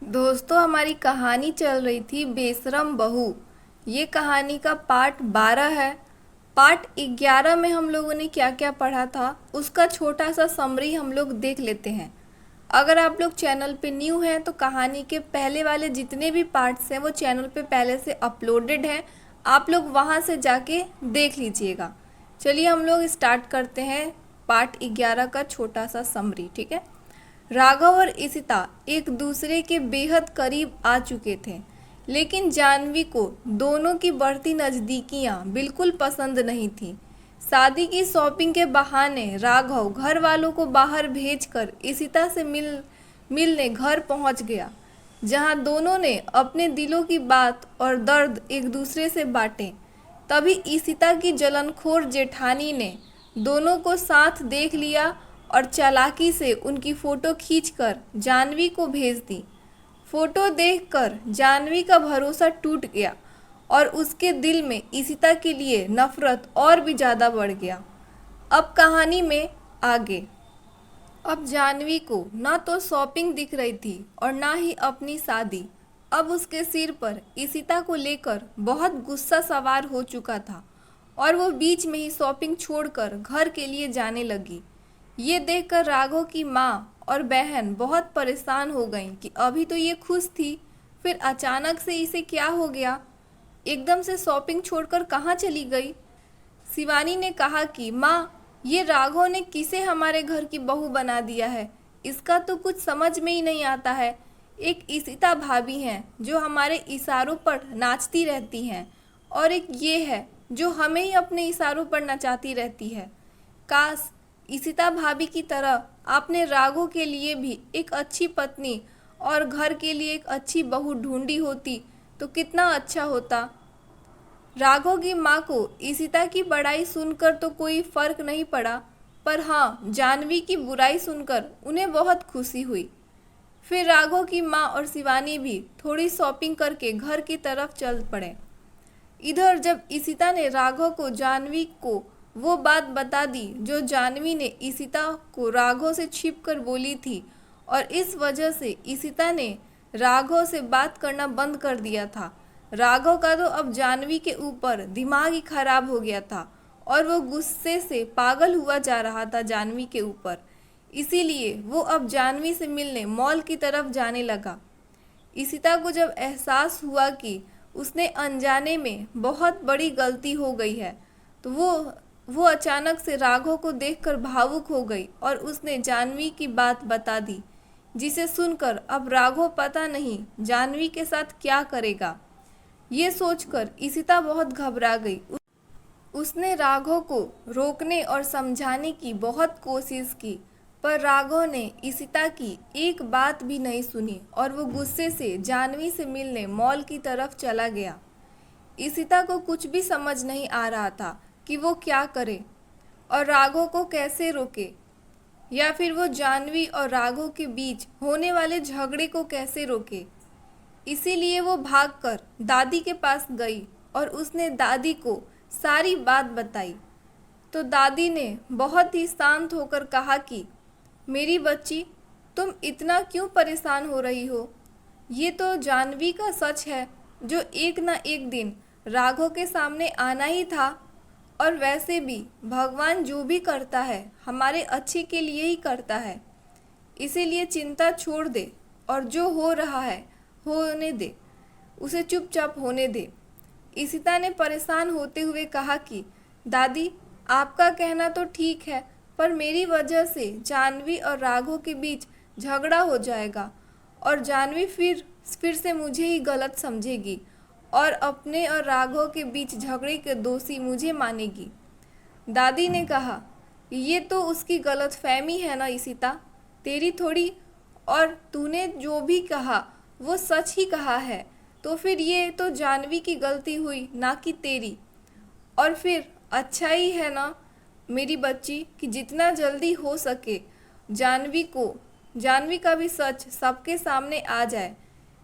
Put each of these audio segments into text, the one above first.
दोस्तों, हमारी कहानी चल रही थी बेशरम बहू। ये कहानी का पार्ट 12 है। पार्ट 11 में हम लोगों ने क्या क्या पढ़ा था उसका छोटा सा समरी हम लोग देख लेते हैं। अगर आप लोग चैनल पे न्यू हैं तो कहानी के पहले वाले जितने भी पार्ट्स हैं वो चैनल पे पहले से अपलोडेड हैं। आप लोग वहाँ से जाके देख लीजिएगा। चलिए हम लोग स्टार्ट करते हैं पार्ट 11 का छोटा सा समरी। ठीक है। राघव और इशिता एक दूसरे के बेहद करीब आ चुके थे, लेकिन जाह्नवी को दोनों की बढ़ती नज़दीकियां बिल्कुल पसंद नहीं थीं। शादी की शॉपिंग के बहाने राघव घर वालों को बाहर भेजकर इशिता से मिलने घर पहुंच गया, जहां दोनों ने अपने दिलों की बात और दर्द एक दूसरे से बांटे। तभी इशिता की जलनखोर जेठानी ने दोनों को साथ देख लिया और चालाकी से उनकी फ़ोटो खींचकर जाह्नवी को भेज दी। फ़ोटो देखकर जाह्नवी का भरोसा टूट गया और उसके दिल में इशिता के लिए नफ़रत और भी ज़्यादा बढ़ गया। अब कहानी में आगे। अब जाह्नवी को ना तो शॉपिंग दिख रही थी और ना ही अपनी शादी। अब उसके सिर पर इशिता को लेकर बहुत गुस्सा सवार हो चुका था और वो बीच में ही शॉपिंग छोड़कर घर के लिए जाने लगी। ये देखकर राघव की माँ और बहन बहुत परेशान हो गईं कि अभी तो ये खुश थी, फिर अचानक से इसे क्या हो गया, एकदम से शॉपिंग छोड़कर कहाँ चली गई। शिवानी ने कहा कि माँ, ये राघव ने किसे हमारे घर की बहू बना दिया है, इसका तो कुछ समझ में ही नहीं आता है। एक इशिता भाभी हैं जो हमारे इशारों पर नाचती रहती हैं, और एक ये है जो हमें ही अपने इशारों पर नचाती रहती है। काश इशिता भाभी की तरह आपने राघव के लिए भी एक अच्छी पत्नी और घर के लिए एक अच्छी बहू ढूंढी होती तो कितना अच्छा होता। राघव की माँ को इशिता की बड़ाई सुनकर तो कोई फर्क नहीं पड़ा, पर हाँ, जाह्नवी की बुराई सुनकर उन्हें बहुत खुशी हुई। फिर राघव की माँ और शिवानी भी थोड़ी शॉपिंग करके घर की तरफ चल पड़े। इधर जब इशिता ने राघव को जाह्नवी को वो बात बता दी जो जाह्नवी ने इशिता को राघव से छिपकर बोली थी, और इस वजह से इशिता ने राघव से बात करना बंद कर दिया था। राघव का तो अब जाह्नवी के ऊपर दिमाग ही खराब हो गया था और वो गुस्से से पागल हुआ जा रहा था जाह्नवी के ऊपर। इसीलिए वो अब जाह्नवी से मिलने मॉल की तरफ जाने लगा। इशिता को जब एहसास हुआ कि उसने अनजाने में बहुत बड़ी गलती हो गई है, तो वो अचानक से राघव को देखकर भावुक हो गई और उसने जाह्नवी की बात बता दी, जिसे सुनकर अब राघव पता नहीं जाह्नवी के साथ क्या करेगा। ये सोचकर इशिता बहुत घबरा गई। उसने राघव को रोकने और समझाने की बहुत कोशिश की, पर राघव ने इशिता की एक बात भी नहीं सुनी और वो गुस्से से जाह्नवी से मिलने मॉल की तरफ चला गया। इशिता को कुछ भी समझ नहीं आ रहा था कि वो क्या करे और राघव को कैसे रोके, या फिर वो जाह्नवी और राघव के बीच होने वाले झगड़े को कैसे रोके। इसीलिए वो भागकर दादी के पास गई और उसने दादी को सारी बात बताई। तो दादी ने बहुत ही शांत होकर कहा कि मेरी बच्ची, तुम इतना क्यों परेशान हो रही हो। ये तो जाह्नवी का सच है जो एक ना एक दिन राघव के सामने आना ही था, और वैसे भी भगवान जो भी करता है हमारे अच्छे के लिए ही करता है। इसीलिए चिंता छोड़ दे और जो हो रहा है होने दे, उसे चुपचाप होने दे। इशिता ने परेशान होते हुए कहा कि दादी, आपका कहना तो ठीक है, पर मेरी वजह से जाह्नवी और राघव के बीच झगड़ा हो जाएगा और जाह्नवी फिर से मुझे ही गलत समझेगी और अपने और राघव के बीच झगड़े के दोषी मुझे मानेगी। दादी ने कहा, ये तो उसकी गलतफहमी है ना इशिता, तेरी थोड़ी। और तूने जो भी कहा वो सच ही कहा है, तो फिर ये तो जाह्नवी की गलती हुई ना कि तेरी। और फिर अच्छा ही है ना मेरी बच्ची कि जितना जल्दी हो सके जाह्नवी का भी सच सबके सामने आ जाए,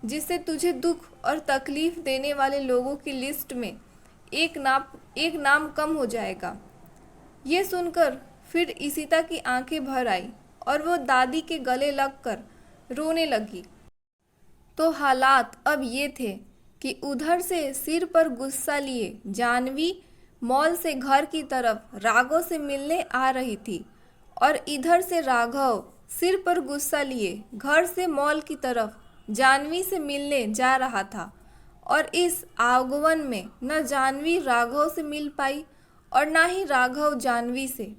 जिससे तुझे दुख और तकलीफ देने वाले लोगों की लिस्ट में एक नाम कम हो जाएगा। ये सुनकर फिर इशिता की आंखें भर आई और वो दादी के गले लगकर रोने लगी। तो हालात अब ये थे कि उधर से सिर पर गुस्सा लिए जानवी मॉल से घर की तरफ राघव से मिलने आ रही थी और इधर से राघव सिर पर गुस्सा लिए घर से मॉल की तरफ जानवी से मिलने जा रहा था। और इस आगमन में न जानवी राघव से मिल पाई और ना ही राघव जानवी से।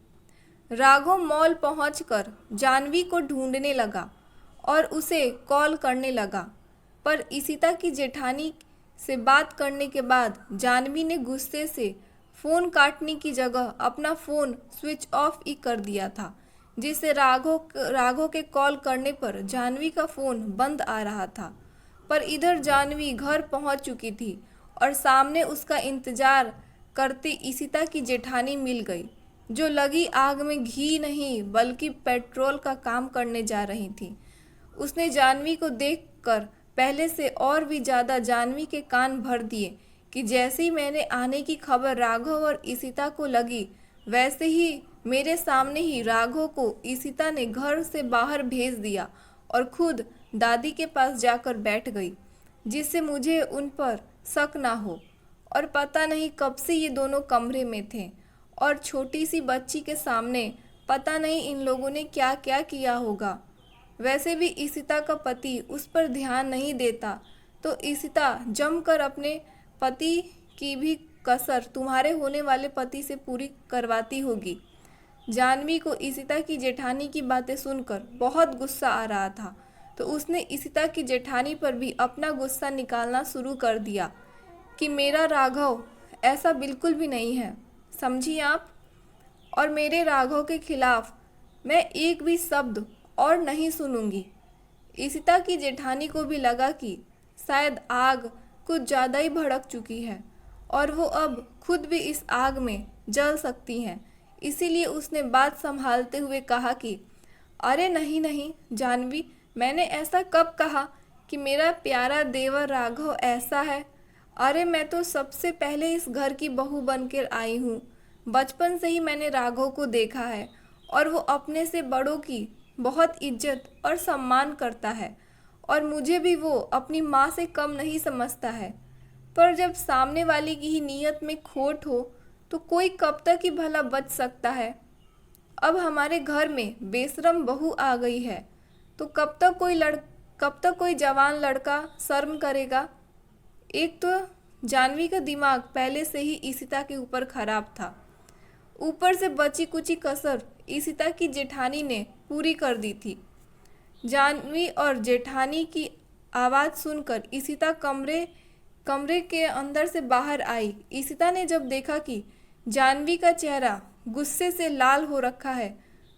राघव मॉल पहुंचकर जानवी को ढूंढने लगा और उसे कॉल करने लगा, पर इशिता की जेठानी से बात करने के बाद जानवी ने गुस्से से फ़ोन काटने की जगह अपना फ़ोन स्विच ऑफ ही कर दिया था, जिससे राघव के कॉल करने पर जानवी का फ़ोन बंद आ रहा था। पर इधर जानवी घर पहुंच चुकी थी और सामने उसका इंतज़ार करते इशिता की जेठानी मिल गई, जो लगी आग में घी नहीं बल्कि पेट्रोल का काम करने जा रही थी। उसने जानवी को देखकर पहले से और भी ज़्यादा जानवी के कान भर दिए कि जैसे ही मैंने आने की खबर राघव और इशिता को लगी, वैसे ही मेरे सामने ही राघव को इशिता ने घर से बाहर भेज दिया और खुद दादी के पास जाकर बैठ गई, जिससे मुझे उन पर शक ना हो। और पता नहीं कब से ये दोनों कमरे में थे और छोटी सी बच्ची के सामने पता नहीं इन लोगों ने क्या क्या किया होगा। वैसे भी इशिता का पति उस पर ध्यान नहीं देता, तो इशिता जमकर अपने पति की भी कसर तुम्हारे होने वाले पति से पूरी करवाती होगी। जानवी को इशिता की जेठानी की बातें सुनकर बहुत गुस्सा आ रहा था, तो उसने इशिता की जेठानी पर भी अपना गुस्सा निकालना शुरू कर दिया कि मेरा राघव ऐसा बिल्कुल भी नहीं है, समझी आप। और मेरे राघव के खिलाफ मैं एक भी शब्द और नहीं सुनूंगी। इशिता की जेठानी को भी लगा कि शायद आग कुछ ज़्यादा ही भड़क चुकी है और वो अब खुद भी इस आग में जल सकती हैं। इसीलिए उसने बात संभालते हुए कहा कि अरे नहीं नहीं जानवी, मैंने ऐसा कब कहा कि मेरा प्यारा देवर राघव ऐसा है। अरे मैं तो सबसे पहले इस घर की बहू बनकर आई हूँ। बचपन से ही मैंने राघव को देखा है और वो अपने से बड़ों की बहुत इज्जत और सम्मान करता है और मुझे भी वो अपनी माँ से कम नहीं समझता है। पर जब सामने वाले की ही नीयत में खोट हो तो कोई कब तक ही भला बच सकता है। अब हमारे घर में बेशरम बहू आ गई है तो कब तक कोई जवान लड़का शर्म करेगा। एक तो जानवी का दिमाग पहले से ही इशिता के ऊपर खराब था, ऊपर से बची कुची कसर इशिता की जेठानी ने पूरी कर दी थी। जानवी और जेठानी की आवाज़ सुनकर इशिता कमरे के अंदर से बाहर आई। इशिता ने जब देखा कि जानवी का चेहरा गुस्से से लाल हो रखा है,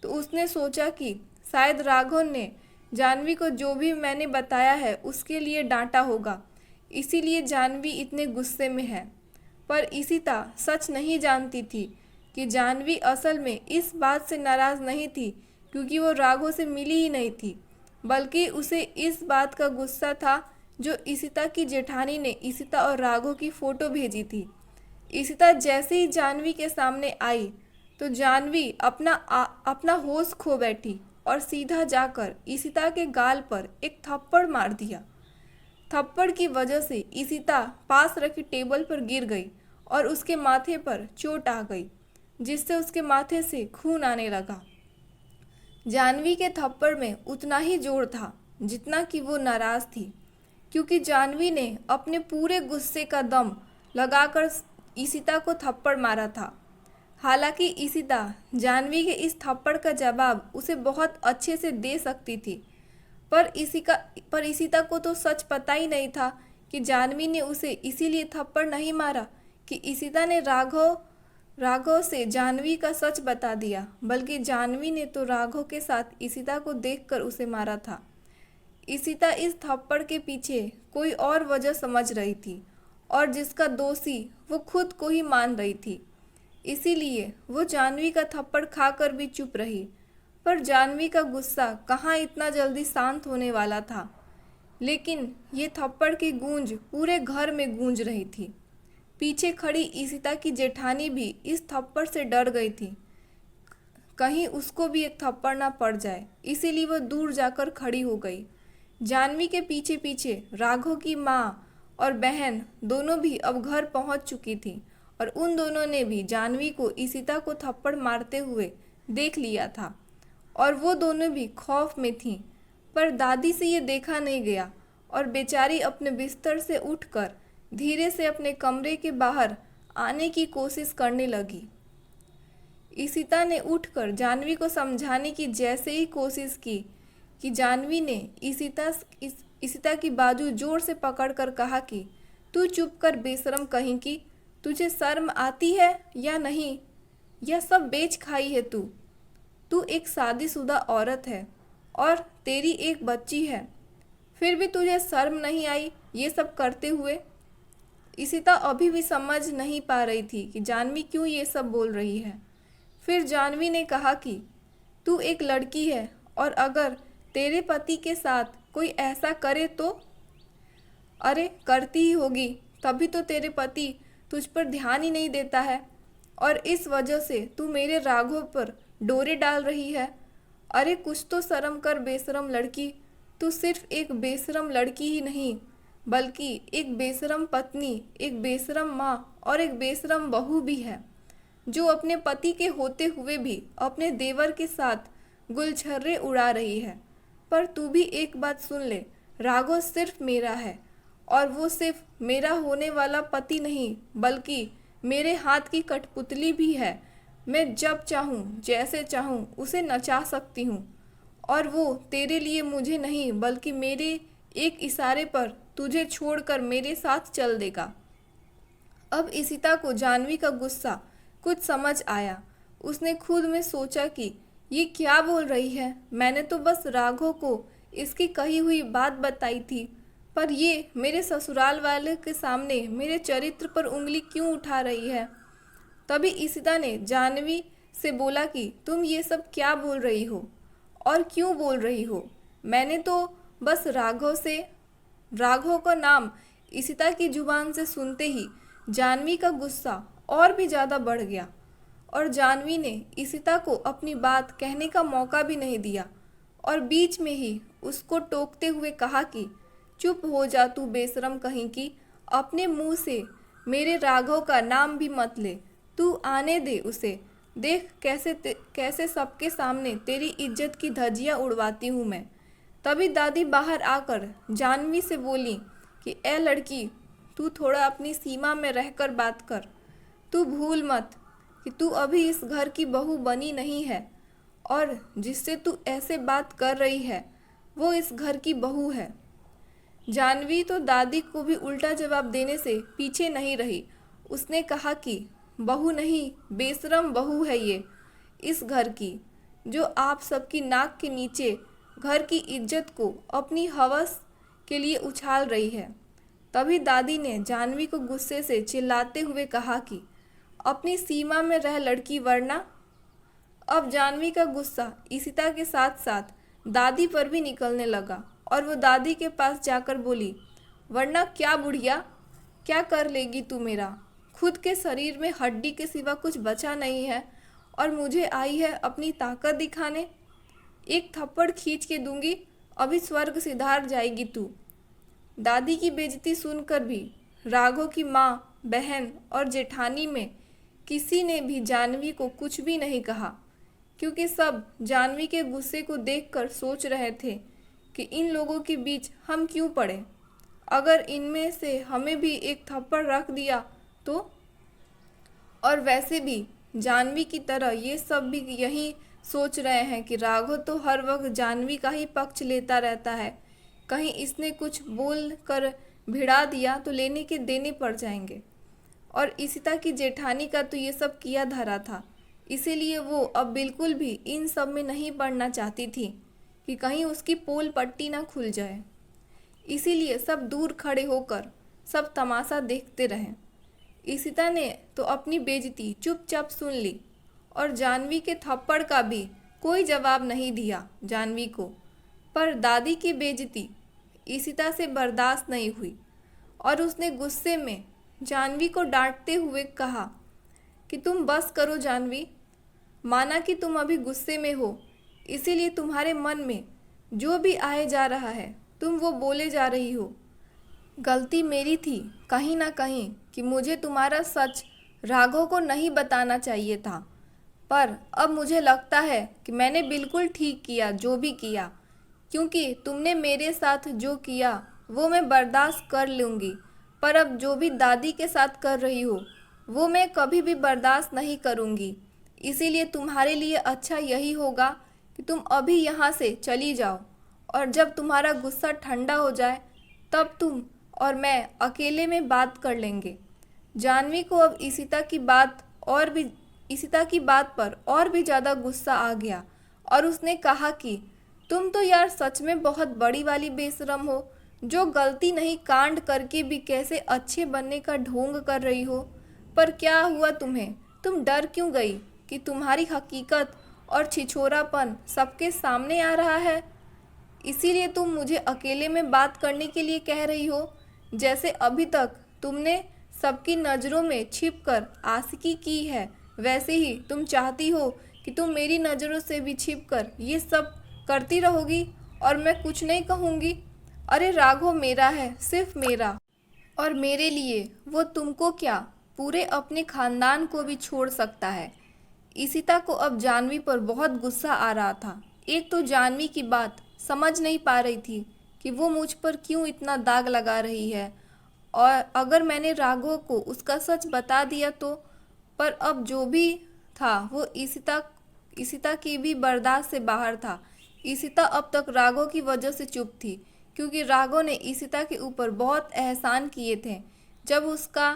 तो उसने सोचा कि शायद राघव ने जानवी को जो भी मैंने बताया है उसके लिए डांटा होगा, इसीलिए जानवी इतने गुस्से में है। पर इशिता सच नहीं जानती थी कि जानवी असल में इस बात से नाराज़ नहीं थी क्योंकि वो राघव से मिली ही नहीं थी, बल्कि उसे इस बात का गुस्सा था जो इशिता की जेठानी ने इशिता और राघव की फ़ोटो भेजी थी। इशिता जैसे ही जानवी के सामने आई तो जानवी अपना होश खो बैठी और सीधा जाकर इशिता के गाल पर एक थप्पड़ मार दिया। थप्पड़ की वजह से इशिता पास रखी टेबल पर गिर गई और उसके माथे पर चोट आ गई, जिससे उसके माथे से खून आने लगा। जानवी के थप्पड़ में उतना ही जोर था जितना कि वो नाराज़ थी, क्योंकि जानवी ने अपने पूरे गुस्से का दम लगाकर इशिता को थप्पड़ मारा था। हालांकि इशिता जानवी के इस थप्पड़ का जवाब उसे बहुत अच्छे से दे सकती थी, पर इशिता को तो सच पता ही नहीं था कि जानवी ने उसे इसीलिए थप्पड़ नहीं मारा कि इशिता ने राघव से जानवी का सच बता दिया, बल्कि जानवी ने तो राघव के साथ इशिता को देखकर उसे मारा था। इशिता इस थप्पड़ के पीछे कोई और वजह समझ रही थी और जिसका दोषी वो खुद को ही मान रही थी, इसीलिए वो जानवी का थप्पड़ खाकर भी चुप रही। पर जानवी का गुस्सा कहाँ इतना जल्दी शांत होने वाला था, लेकिन ये थप्पड़ की गूंज पूरे घर में गूंज रही थी। पीछे खड़ी इशिता की जेठानी भी इस थप्पड़ से डर गई थी, कहीं उसको भी एक थप्पड़ ना पड़ जाए, इसीलिए वो दूर जाकर खड़ी हो गई। जानवी के पीछे पीछे राघव की माँ और बहन दोनों भी अब घर पहुंच चुकी थी और उन दोनों ने भी जानवी को ईशिता को थप्पड़ मारते हुए देख लिया था और वो दोनों भी खौफ में थीं। पर दादी से ये देखा नहीं गया और बेचारी अपने बिस्तर से उठकर धीरे से अपने कमरे के बाहर आने की कोशिश करने लगी। ईशिता ने उठकर जानवी को समझाने की जैसे ही कोशिश की कि जानवी ने ईशिता की बाजू जोर से पकड़कर कहा कि तू चुप कर बेशरम कहीं की, तुझे शर्म आती है या नहीं? यह सब बेच खाई है तू। तू एक शादीशुदा औरत है और तेरी एक बच्ची है, फिर भी तुझे शर्म नहीं आई ये सब करते हुए? ईशिता अभी भी समझ नहीं पा रही थी कि जानवी क्यों ये सब बोल रही है। फिर जानवी ने कहा कि तू एक लड़की है और अगर तेरे पति के साथ कोई ऐसा करे तो? अरे करती ही होगी, तभी तो तेरे पति तुझ पर ध्यान ही नहीं देता है और इस वजह से तू मेरे राघव पर डोरे डाल रही है। अरे कुछ तो शर्म कर बेशरम लड़की। तू सिर्फ एक बेशरम लड़की ही नहीं बल्कि एक बेशरम पत्नी, एक बेशरम माँ और एक बेशरम बहू भी है, जो अपने पति के होते हुए भी अपने देवर के साथ गुलछर्रे उड़ा रही है। पर तू भी एक बात सुन ले, राघव सिर्फ मेरा है और वो सिर्फ मेरा होने वाला पति नहीं बल्कि मेरे हाथ की कठपुतली भी है। मैं जब चाहूँ जैसे चाहूँ उसे नचा सकती हूँ और वो तेरे लिए मुझे नहीं बल्कि मेरे एक इशारे पर तुझे छोड़कर मेरे साथ चल देगा। अब ईशिता को जानवी का गुस्सा कुछ समझ आया। उसने खुद में सोचा कि ये क्या बोल रही है, मैंने तो बस राघव को इसकी कही हुई बात बताई थी, पर ये मेरे ससुराल वाले के सामने मेरे चरित्र पर उंगली क्यों उठा रही है। तभी ईशिता ने जानवी से बोला कि तुम ये सब क्या बोल रही हो और क्यों बोल रही हो? मैंने तो बस राघव का नाम ईशिता की जुबान से सुनते ही जानवी का गुस्सा और भी ज़्यादा बढ़ गया और जानवी ने ईशिता को अपनी बात कहने का मौका भी नहीं दिया और बीच में ही उसको टोकते हुए कहा कि चुप हो जा तू बेशरम कहीं की, अपने मुंह से मेरे राघव का नाम भी मत ले। तू आने दे उसे, देख कैसे सबके सामने तेरी इज्जत की धज्जियां उड़वाती हूँ मैं। तभी दादी बाहर आकर जानवी से बोली कि ए लड़की, तू थोड़ा अपनी सीमा में रहकर बात कर। तू भूल मत कि तू अभी इस घर की बहू बनी नहीं है और जिससे तू ऐसे बात कर रही है वो इस घर की बहू है। जानवी तो दादी को भी उल्टा जवाब देने से पीछे नहीं रही। उसने कहा कि बहू नहीं, बेशरम बहू है ये इस घर की, जो आप सबकी नाक के नीचे घर की इज्जत को अपनी हवस के लिए उछाल रही है। तभी दादी ने जानवी को गुस्से से चिल्लाते हुए कहा कि अपनी सीमा में रह लड़की, वरना। अब जानवी का गुस्सा ईशिता के साथ साथ दादी पर भी निकलने लगा और वो दादी के पास जाकर बोली, वरना क्या बुढ़िया, क्या कर लेगी तू मेरा? खुद के शरीर में हड्डी के सिवा कुछ बचा नहीं है और मुझे आई है अपनी ताकत दिखाने। एक थप्पड़ खींच के दूंगी, अभी स्वर्ग सिधार जाएगी तू। दादी की बेइज्जती सुनकर भी राघव की माँ, बहन और जेठानी में किसी ने भी जानवी को कुछ भी नहीं कहा, क्योंकि सब जानवी के गुस्से को देखकर सोच रहे थे कि इन लोगों के बीच हम क्यों पड़े। अगर इनमें से हमें भी एक थप्पड़ रख दिया तो। और वैसे भी जानवी की तरह ये सब भी यही सोच रहे हैं कि राघव तो हर वक्त जानवी का ही पक्ष लेता रहता है, कहीं इसने कुछ बोल कर भिड़ा दिया तो लेने के देने पड़ जाएंगे। और ईशिता की जेठानी का तो ये सब किया धरा था, इसीलिए वो अब बिल्कुल भी इन सब में नहीं पड़ना चाहती थी कि कहीं उसकी पोल पट्टी ना खुल जाए। इसीलिए सब दूर खड़े होकर सब तमाशा देखते रहे। ईशिता ने तो अपनी बेइज्जती चुपचाप सुन ली और जानवी के थप्पड़ का भी कोई जवाब नहीं दिया जानवी को। पर दादी की बेइज्जती ईशिता से बर्दाश्त नहीं हुई और उसने गुस्से में जानवी को डांटते हुए कहा कि तुम बस करो जानवी, माना कि तुम अभी गुस्से में हो, इसीलिए तुम्हारे मन में जो भी आए जा रहा है तुम वो बोले जा रही हो। गलती मेरी थी कहीं ना कहीं कि मुझे तुम्हारा सच राघव को नहीं बताना चाहिए था। पर अब मुझे लगता है कि मैंने बिल्कुल ठीक किया जो भी किया, क्योंकि तुमने मेरे साथ जो किया वो मैं बर्दाश्त कर लूँगी। पर अब जो भी दादी के साथ कर रही हो वो मैं कभी भी बर्दाश्त नहीं करूँगी। इसीलिए तुम्हारे लिए अच्छा यही होगा कि तुम अभी यहाँ से चली जाओ, और जब तुम्हारा गुस्सा ठंडा हो जाए तब तुम और मैं अकेले में बात कर लेंगे। जानवी को अब ईशिता की बात पर और भी ज़्यादा गुस्सा आ गया और उसने कहा कि तुम तो यार सच में बहुत बड़ी वाली बेशरम हो, जो गलती नहीं कांड करके भी कैसे अच्छे बनने का ढोंग कर रही हो। पर क्या हुआ तुम्हें? तुम डर क्यों गई कि तुम्हारी हकीकत और छिछोरापन सबके सामने आ रहा है? इसीलिए तुम मुझे अकेले में बात करने के लिए कह रही हो? जैसे अभी तक तुमने सबकी नज़रों में छिपकर आशिकी की है, वैसे ही तुम चाहती हो कि तुम मेरी नज़रों से भी छिपकर ये सब करती रहोगी और मैं कुछ नहीं कहूँगी? अरे राघव मेरा है, सिर्फ मेरा, और मेरे लिए वो तुमको क्या, पूरे अपने खानदान को भी छोड़ सकता है। ईशिता को अब जानवी पर बहुत गुस्सा आ रहा था। एक तो जानवी की बात समझ नहीं पा रही थी कि वो मुझ पर क्यों इतना दाग लगा रही है, और अगर मैंने राघव को उसका सच बता दिया तो। पर अब जो भी था वो ईशिता की भी बर्दाश्त से बाहर था। ईशिता अब तक राघव की वजह से चुप थी, क्योंकि राघव ने ईशिता के ऊपर बहुत एहसान किए थे जब उसका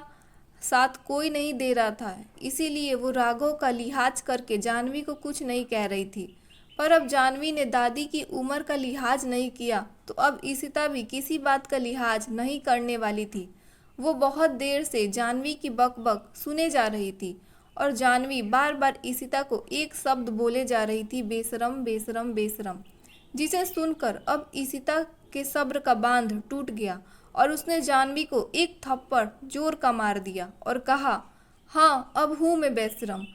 साथ कोई नहीं दे रहा था। इसीलिए वो राघव का लिहाज करके जानवी को कुछ नहीं कह रही थी। पर अब जानवी ने दादी की उम्र का लिहाज नहीं किया तो अब ईशिता भी किसी बात का लिहाज नहीं करने वाली थी। वो बहुत देर से जानवी की बकबक सुने जा रही थी और जानवी बार बार ईशिता को एक शब्द बोले जा रही थी, बेशरम बेशरम बेशरम, जिसे सुनकर अब ईशिता के सब्र का बांध टूट गया और उसने जानवी को एक थप्पड़ जोर का मार दिया और कहा, हाँ अब हूँ मैं बेशरम,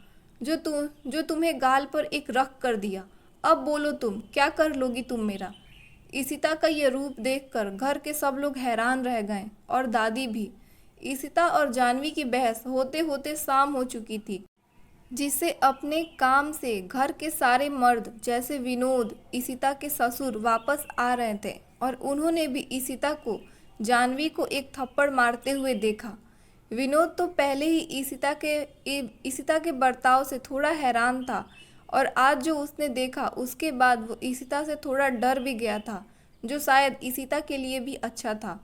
जो तुम्हें गाल पर एक रख कर दिया। अब बोलो तुम क्या कर लोगी तुम मेरा? ईशिता का ये रूप देखकर घर के सब लोग हैरान रह गए और दादी भी। ईशिता और जानवी की बहस होते होते शाम हो चुकी थी, जिससे अपने काम से घर के सारे मर्द जैसे विनोद, ईशिता के ससुर वापस आ रहे थे और उन्होंने भी ईशिता को जानवी को एक थप्पड़ मारते हुए देखा। विनोद तो पहले ही ईशिता के बर्ताव से थोड़ा हैरान था और आज जो उसने देखा उसके बाद वो ईशिता से थोड़ा डर भी गया था, जो शायद ईशिता के लिए भी अच्छा था।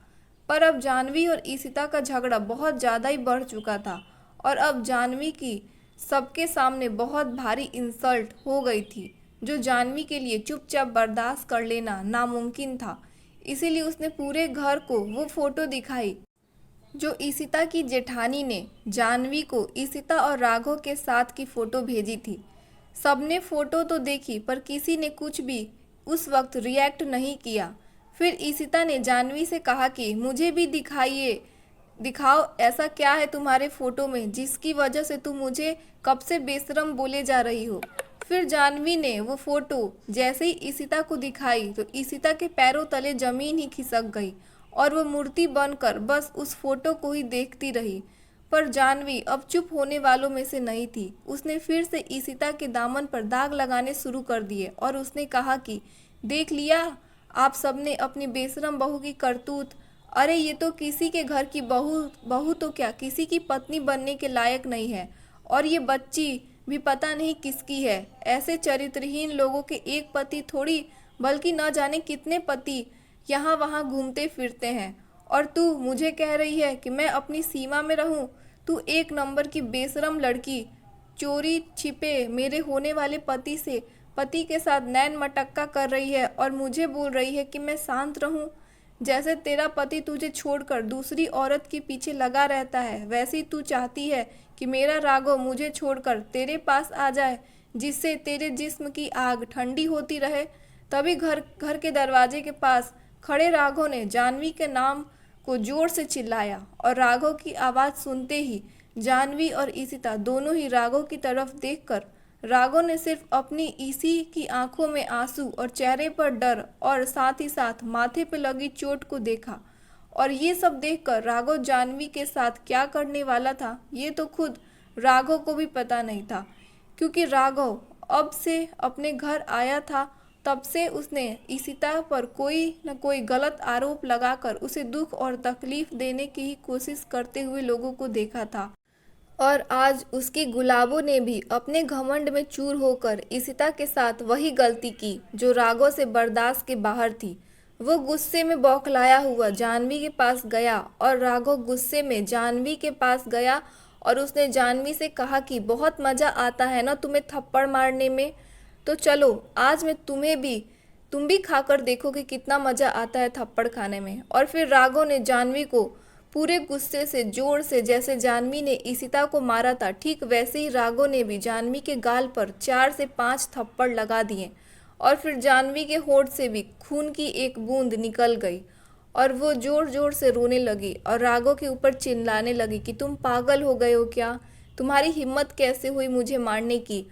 पर अब जानवी और ईशिता का झगड़ा बहुत ज़्यादा ही बढ़ चुका था और अब जानवी की सबके सामने बहुत भारी इंसल्ट हो गई थी, जो जानवी के लिए चुपचाप बर्दाश्त कर लेना नामुमकिन था। इसीलिए उसने पूरे घर को वो फोटो दिखाई जो ईशिता की जेठानी ने जानवी को ईशिता और राघव के साथ की फ़ोटो भेजी थी। सबने फ़ोटो तो देखी पर किसी ने कुछ भी उस वक्त रिएक्ट नहीं किया। फिर ईशिता ने जानवी से कहा कि मुझे भी दिखाओ ऐसा क्या है तुम्हारे फ़ोटो में जिसकी वजह से तुम मुझे कब से बेशरम बोले जा रही हो। फिर जानवी ने वो फ़ोटो जैसे ही ईशिता को दिखाई तो ईशिता के पैरों तले ज़मीन ही खिसक गई और वो मूर्ति बनकर बस उस फोटो को ही देखती रही। पर जानवी अब चुप होने वालों में से नहीं थी। उसने फिर से ईशिता के दामन पर दाग लगाने शुरू कर दिए और उसने कहा कि देख लिया आप सबने अपनी बेशरम बहू की करतूत। अरे ये तो किसी के घर की बहू तो क्या किसी की पत्नी बनने के लायक नहीं है, और ये बच्ची भी पता नहीं किसकी है। ऐसे चरित्रहीन लोगों के एक पति थोड़ी बल्कि न जाने कितने पति यहाँ वहाँ घूमते फिरते हैं, और तू मुझे कह रही है कि मैं अपनी सीमा में रहूं। तू एक नंबर की बेशरम लड़की, चोरी छिपे मेरे होने वाले पति के साथ नैन मटक्का कर रही है और मुझे बोल रही है कि मैं शांत रहूं। जैसे तेरा पति तुझे छोड़कर दूसरी औरत के पीछे लगा रहता है, वैसे ही तू चाहती है कि मेरा राघव मुझे छोड़कर तेरे पास आ जाए, जिससे तेरे जिस्म की आग ठंडी होती रहे। तभी घर के दरवाजे के पास खड़े राघव ने जानवी के नाम को जोर से चिल्लाया और राघव की आवाज़ सुनते ही जानवी और ईशिता दोनों ही राघव की तरफ देखकर राघव ने सिर्फ अपनी इसी की आंखों में आंसू और चेहरे पर डर और साथ ही साथ माथे पे लगी चोट को देखा। और ये सब देखकर राघव जानवी के साथ क्या करने वाला था ये तो खुद राघव को भी पता नहीं था, क्योंकि राघव अब से अपने घर आया था तब से उसने ईशिता पर कोई न कोई गलत आरोप लगाकर उसे दुख और तकलीफ देने की ही कोशिश करते हुए लोगों को देखा था। और आज उसकी गुलाबों ने भी अपने घमंड में चूर होकर ईशिता के साथ वही गलती की जो राघव से बर्दाश्त के बाहर थी। वो गुस्से में बौखलाया हुआ जानवी के पास गया और राघव गुस्से में जानवी के पास गया और उसने जानवी से कहा कि बहुत मज़ा आता है ना तुम्हें थप्पड़ मारने में, तो चलो आज मैं तुम भी खाकर देखो कि कितना मज़ा आता है थप्पड़ खाने में। और फिर राघव ने जानवी को पूरे गुस्से से जोर से, जैसे जानवी ने ईशिता को मारा था ठीक वैसे ही राघव ने भी जानवी के गाल पर 4 से 5 थप्पड़ लगा दिए। और फिर जानवी के होठ से भी खून की एक बूंद निकल गई और वो जोर जोर से रोने लगी और राघव के ऊपर चिल्लाने लगी कि तुम पागल हो गए हो क्या, तुम्हारी हिम्मत कैसे हुई मुझे मारने की,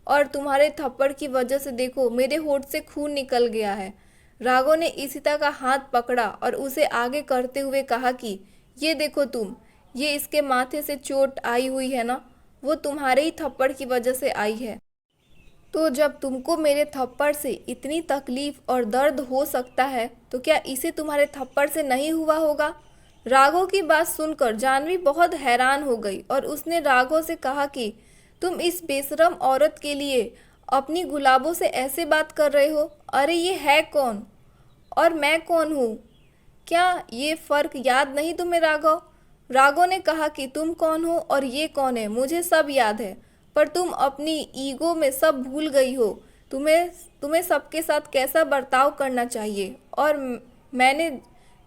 और तुम्हारे थप्पड़ की वजह से देखो मेरे होठ से खून निकल गया है। राघव ने ईशिता का हाथ पकड़ा और उसे आगे करते हुए कहा कि ये देखो तुम, ये इसके माथे से चोट आई हुई है ना, वो तुम्हारे ही थप्पड़ की वजह से आई है। तो जब तुमको मेरे थप्पड़ से इतनी तकलीफ और दर्द हो सकता है तो क्या इसे तुम्हारे थप्पड़ से नहीं हुआ होगा। राघव की बात सुनकर जानवी बहुत हैरान हो गई और उसने राघव से कहा कि तुम इस बेशरम औरत के लिए अपनी गुलाबों से ऐसे बात कर रहे हो। अरे ये है कौन और मैं कौन हूँ, क्या ये फ़र्क याद नहीं तुम्हें राघव। राघव ने कहा कि तुम कौन हो और ये कौन है मुझे सब याद है, पर तुम अपनी ईगो में सब भूल गई हो। तुम्हें तुम्हें सबके साथ कैसा बर्ताव करना चाहिए, और मैंने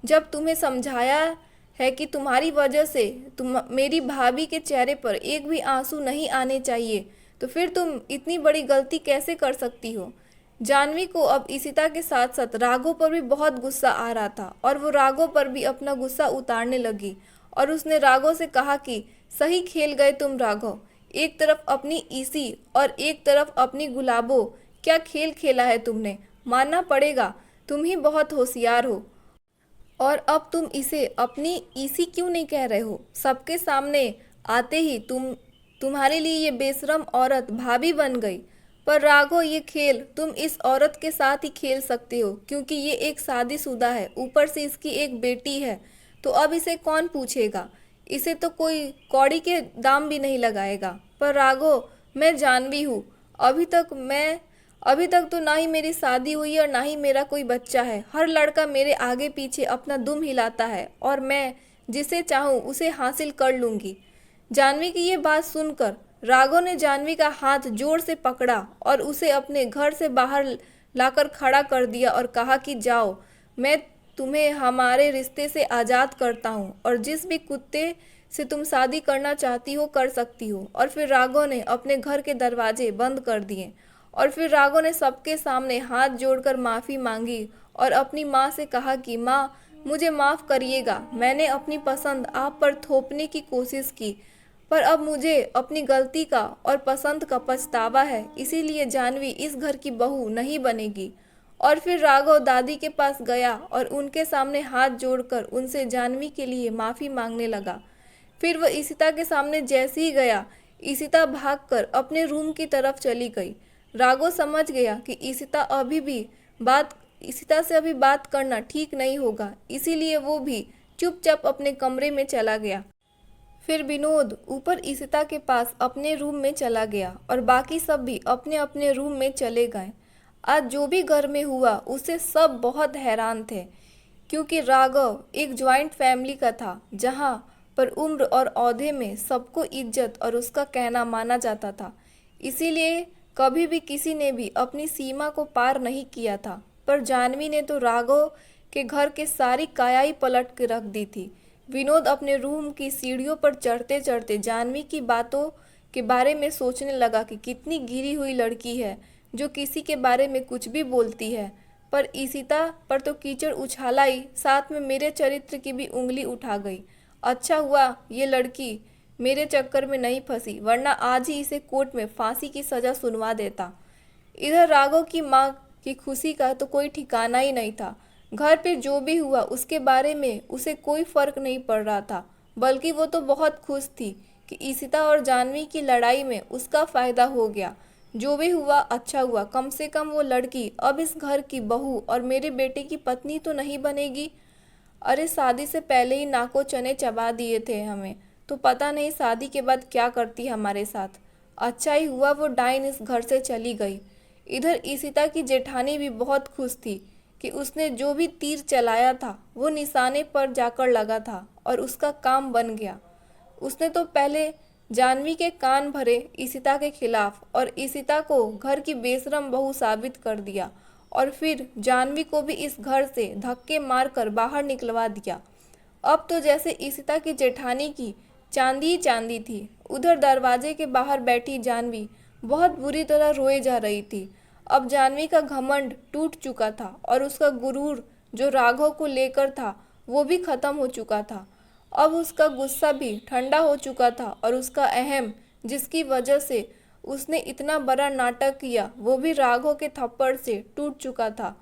जब तुम्हें समझाया है कि तुम्हारी वजह से तुम मेरी भाभी के चेहरे पर एक भी आंसू नहीं आने चाहिए, तो फिर तुम इतनी बड़ी गलती कैसे कर सकती हो। जानवी को अब ईशिता के साथ साथ राघव पर भी बहुत गुस्सा आ रहा था और वो राघव पर भी अपना गुस्सा उतारने लगी और उसने राघव से कहा कि सही खेल गए तुम राघव, एक तरफ अपनी ईसी और एक तरफ अपनी गुलाबो, क्या खेल खेला है तुमने, मानना पड़ेगा तुम ही बहुत होशियार हो। और अब तुम इसे अपनी ईसी क्यों नहीं कह रहे हो, सबके सामने आते ही तुम्हारे लिए ये बेशरम औरत भाभी बन गई। पर राघव ये खेल तुम इस औरत के साथ ही खेल सकते हो क्योंकि ये एक शादीशुदा है, ऊपर से इसकी एक बेटी है, तो अब इसे कौन पूछेगा, इसे तो कोई कौड़ी के दाम भी नहीं लगाएगा। पर राघव मैं जानवी हूँ, अभी तक तो ना ही मेरी शादी हुई है और ना ही मेरा कोई बच्चा है। हर लड़का मेरे आगे पीछे अपना दुम हिलाता है और मैं जिसे चाहूँ उसे हासिल कर लूँगी। जानवी की ये बात सुनकर राघव ने जानवी का हाथ जोर से पकड़ा और उसे अपने घर से बाहर लाकर खड़ा कर दिया और कहा कि जाओ, मैं तुम्हें हमारे रिश्ते से आज़ाद करता हूँ और जिस भी कुत्ते से तुम शादी करना चाहती हो कर सकती हो। और फिर राघव ने अपने घर के दरवाजे बंद कर दिए और फिर राघव ने सबके सामने हाथ जोड़कर माफ़ी मांगी और अपनी माँ से कहा कि माँ मुझे माफ़ करिएगा, मैंने अपनी पसंद आप पर थोपने की कोशिश की, पर अब मुझे अपनी गलती का और पसंद का पछतावा है, इसीलिए जानवी इस घर की बहू नहीं बनेगी। और फिर राघव दादी के पास गया और उनके सामने हाथ जोड़कर उनसे जानवी के लिए माफ़ी मांगने लगा। फिर वह ईशिता के सामने जैसे ही गया, ईशिता भागकर अपने रूम की तरफ चली गई। राघव समझ गया कि ईशिता से अभी बात करना ठीक नहीं होगा, इसीलिए वो भी चुपचाप अपने कमरे में चला गया। फिर विनोद ऊपर ईशिता के पास अपने रूम में चला गया और बाकी सब भी अपने अपने रूम में चले गए। आज जो भी घर में हुआ उससे सब बहुत हैरान थे, क्योंकि राघव एक जॉइंट फैमिली का था जहाँ पर उम्र और ओहदे में सबको इज्जत और उसका कहना माना जाता था, इसीलिए कभी भी किसी ने भी अपनी सीमा को पार नहीं किया था। पर जानवी ने तो राघव के घर के सारी काया ही पलट के रख दी थी। विनोद अपने रूम की सीढ़ियों पर चढ़ते चढ़ते जानवी की बातों के बारे में सोचने लगा कि कितनी गिरी हुई लड़की है जो किसी के बारे में कुछ भी बोलती है। पर ईशिता पर तो कीचड़ उछाला ही, साथ में मेरे चरित्र की भी उंगली उठा गई। अच्छा हुआ ये लड़की मेरे चक्कर में नहीं फंसी, वरना आज ही इसे कोर्ट में फांसी की सजा सुनवा देता। इधर राघव की माँ की खुशी का तो कोई ठिकाना ही नहीं था। घर पे जो भी हुआ उसके बारे में उसे कोई फर्क नहीं पड़ रहा था, बल्कि वो तो बहुत खुश थी कि ईशिता और जानवी की लड़ाई में उसका फायदा हो गया। जो भी हुआ अच्छा हुआ, कम से कम वो लड़की अब इस घर की बहू और मेरे बेटे की पत्नी तो नहीं बनेगी। अरे शादी से पहले ही नाको चने चबा दिए थे हमें, तो पता नहीं शादी के बाद क्या करती हमारे साथ। अच्छा ही हुआ वो डाइन इस घर से चली गई। इधर ईशिता की जेठानी भी बहुत खुश थी कि उसने जो भी तीर चलाया था वो निशाने पर जाकर लगा था और उसका काम बन गया। उसने तो पहले जानवी के कान भरे ईशिता के खिलाफ और ईशिता को घर की बेशरम बहू साबित कर दिया, और फिर जानवी को भी इस घर से धक्के मारकर बाहर निकलवा दिया। अब तो जैसे ईशिता की जेठानी की चांदी ही चांदी थी। उधर दरवाजे के बाहर बैठी जानवी बहुत बुरी तरह रोए जा रही थी। अब जानवी का घमंड टूट चुका था और उसका गुरूर जो राघव को लेकर था वो भी खत्म हो चुका था। अब उसका गुस्सा भी ठंडा हो चुका था और उसका अहम, जिसकी वजह से उसने इतना बड़ा नाटक किया, वो भी राघव के थप्पड़ से टूट चुका था।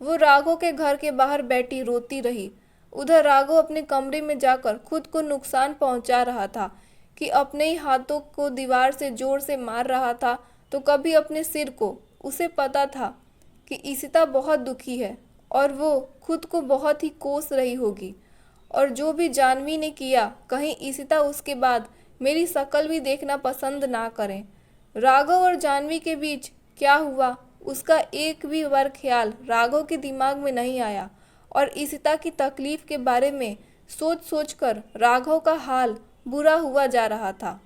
वो राघव के घर के बाहर बैठी रोती रही। उधर राघव अपने कमरे में जाकर खुद को नुकसान पहुंचा रहा था कि अपने ही हाथों को दीवार से जोर से मार रहा था, तो कभी अपने सिर को। उसे पता था कि ईशिता बहुत दुखी है और वो खुद को बहुत ही कोस रही होगी, और जो भी जानवी ने किया, कहीं ईशिता उसके बाद मेरी शक्ल भी देखना पसंद ना करें। राघव और जानवी के बीच क्या हुआ उसका एक भी बार ख्याल राघव के दिमाग में नहीं आया, और ईशिता की तकलीफ के बारे में सोच सोच कर राघव का हाल बुरा हुआ जा रहा था।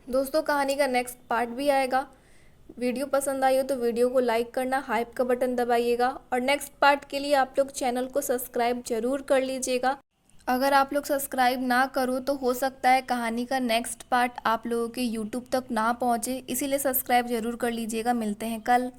दोस्तों, कहानी का नेक्स्ट पार्ट भी आएगा। वीडियो पसंद आई हो तो वीडियो को लाइक करना, हाइप का बटन दबाइएगा, और नेक्स्ट पार्ट के लिए आप लोग चैनल को सब्सक्राइब जरूर कर लीजिएगा। अगर आप लोग सब्सक्राइब ना करो तो हो सकता है कहानी का नेक्स्ट पार्ट आप लोगों के यूट्यूब तक ना पहुँचे, इसीलिए सब्सक्राइब जरूर कर लीजिएगा। मिलते हैं कल।